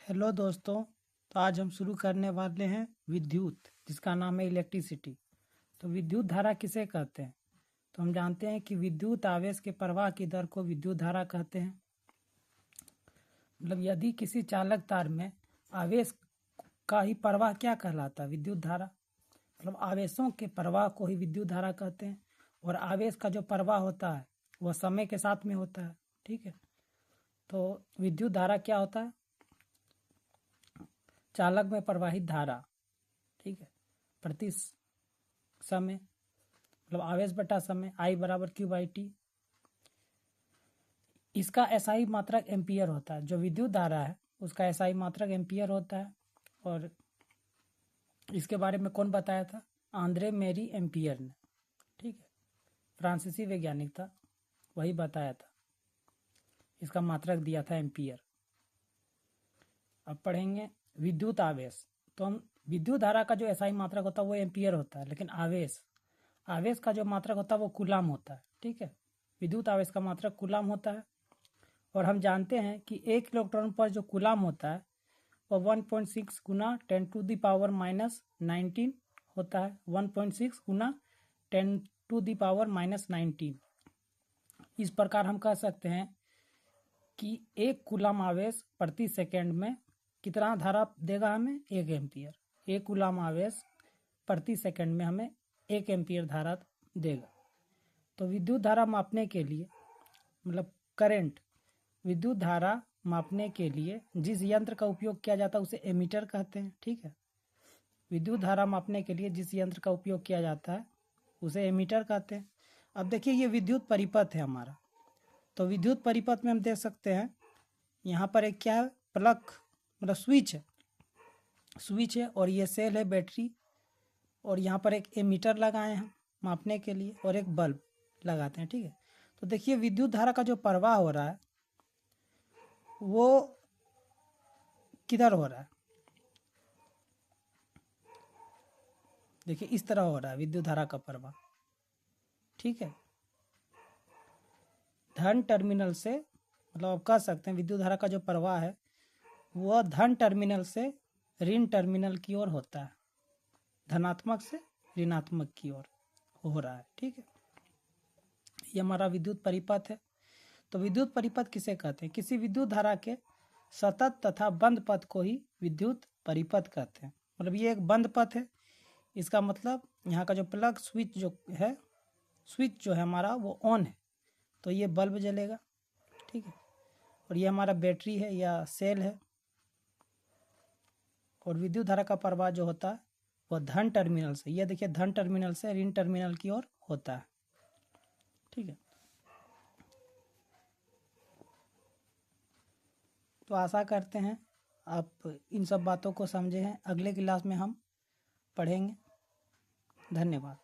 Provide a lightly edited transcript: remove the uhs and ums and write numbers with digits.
Hello दोस्तों। तो आज हम शुरू करने वाले हैं विद्युत, जिसका नाम है इलेक्ट्रिसिटी। तो विद्युत धारा किसे कहते हैं? तो हम जानते हैं कि विद्युत आवेश के प्रवाह की दर को विद्युत धारा कहते हैं। मतलब यदि किसी चालक तार में आवेश का ही प्रवाह क्या कहलाता है? विद्युत धारा। मतलब आवेशों के प्रवाह को ही विद्युत धारा कहते हैं। और आवेश का जो प्रवाह होता है वह समय के साथ में होता है। ठीक है। तो विद्युत धारा क्या होता है? चालक में प्रवाहित धारा, ठीक है, प्रति समय, मतलब आवेश बटा समय, I बराबर Q/T। इसका SI मात्रक एम्पियर होता है। जो विद्युत धारा है उसका SI मात्रक एम्पियर होता है। और इसके बारे में कौन बताया था? आंद्रे मेरी एम्पियर ने। ठीक है, फ्रांसीसी वैज्ञानिक था, वही बताया था। इसका मात्रक दिया था एम्पियर। अब पढ़ेंगे विद्युत आवेश। तो हम विद्युत धारा का जो SI मात्रक होता है वो एम्पियर होता है, लेकिन आवेश का जो मात्रक होता है वो कूलाम होता है। ठीक है, विद्युत आवेश का मात्रक कूलाम होता है। और हम जानते हैं कि एक इलेक्ट्रॉन पर जो कूलाम होता है वो 1.6 गुना 10⁻⁻19 होता है। 1.6 गुना 10⁻⁻19। इस प्रकार हम कह सकते हैं कि एक कूलाम आवेश प्रति सेकंड में कितना धारा देगा हमें? 1 एम्पियर। एक कूलाम आवेश प्रति सेकंड में हमें 1 एम्पियर धारा देगा। तो विद्युत धारा मापने के लिए, मतलब करंट, विद्युत धारा मापने के लिए जिस यंत्र का उपयोग किया जाता है उसे एमीटर कहते हैं। ठीक है, विद्युत धारा मापने के लिए जिस यंत्र का उपयोग किया जाता है उसे एमीटर कहते हैं। अब देखिए, ये विद्युत परिपथ है हमारा। तो विद्युत परिपथ में हम देख सकते हैं यहाँ पर एक क्या है? प्लग, मतलब स्विच है और ये सेल है, बैटरी। और यहाँ पर एक एमीटर लगाए हैं मापने के लिए, और एक बल्ब लगाते हैं। ठीक है, तो देखिए विद्युत धारा का जो प्रवाह हो रहा है वो किधर हो रहा है? देखिए इस तरह हो रहा है विद्युत धारा का प्रवाह। ठीक है, धन टर्मिनल से, मतलब आप कह सकते हैं विद्युत धारा का जो प्रवाह है वह धन टर्मिनल से ऋण टर्मिनल की ओर होता है, धनात्मक से ऋणात्मक की ओर हो रहा है। ठीक है, ये हमारा विद्युत परिपथ है। तो विद्युत परिपथ किसे कहते हैं? किसी विद्युत धारा के सतत तथा बंद पथ को ही विद्युत परिपथ कहते हैं। मतलब ये एक बंद पथ है, इसका मतलब यहाँ का जो प्लग स्विच जो है हमारा वो ऑन है, तो ये बल्ब जलेगा। ठीक है, और ये हमारा बैटरी है या सेल है। और विद्युत धारा का प्रवाह जो होता है वह धन टर्मिनल से, ये देखिए धन टर्मिनल से ऋण टर्मिनल की ओर होता है। ठीक है, तो आशा करते हैं आप इन सब बातों को समझे हैं। अगले क्लास में हम पढ़ेंगे। धन्यवाद।